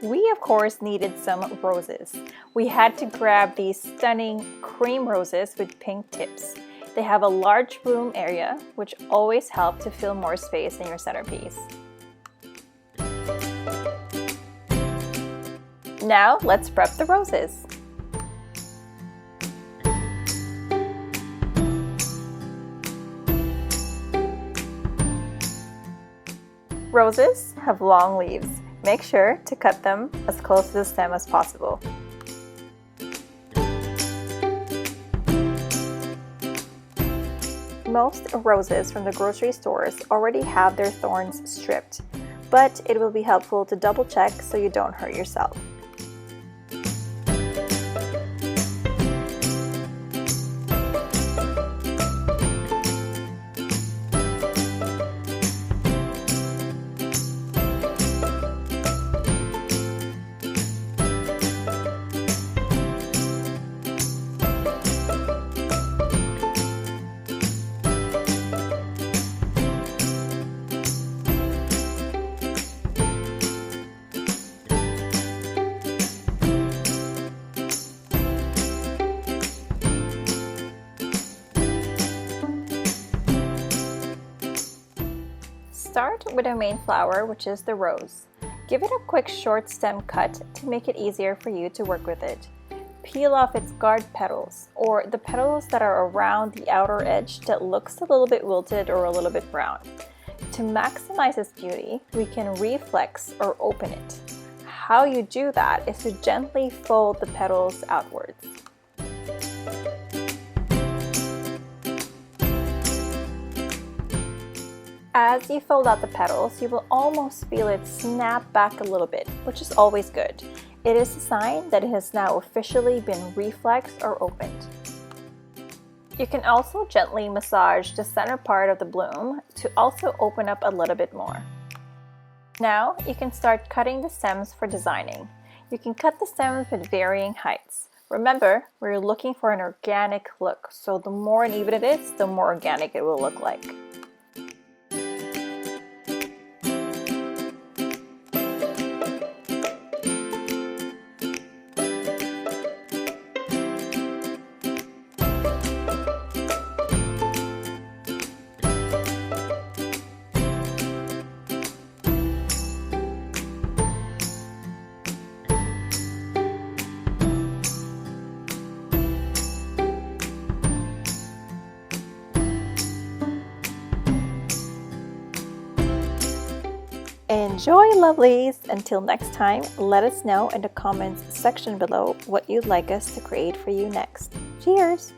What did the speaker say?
We of course needed some roses. We had to grab these stunning cream roses with pink tips. They have a large bloom area, which always help to fill more space in your centerpiece. Now let's prep the roses. Roses have long leaves. Make sure to cut them as close to the stem as possible. Most roses from the grocery stores already have their thorns stripped, but it will be helpful to double check so you don't hurt yourself. Start with the main flower, which is the rose. Give it a quick short stem cut to make it easier for you to work with it. Peel off its guard petals, or the petals that are around the outer edge that looks a little bit wilted or a little bit brown. To maximize its beauty, we can reflex or open it. How you do that is to gently fold the petals outwards. As you fold out the petals, you will almost feel it snap back a little bit, which is always good. It is a sign that it has now officially been reflexed or opened. You can also gently massage the center part of the bloom to also open up a little bit more. Now you can start cutting the stems for designing. You can cut the stems with varying heights. Remember, we're looking for an organic look, so the more uneven it is, the more organic it will look like. Enjoy, lovelies! Until next time, let us know in the comments section below what you'd like us to create for you next. Cheers!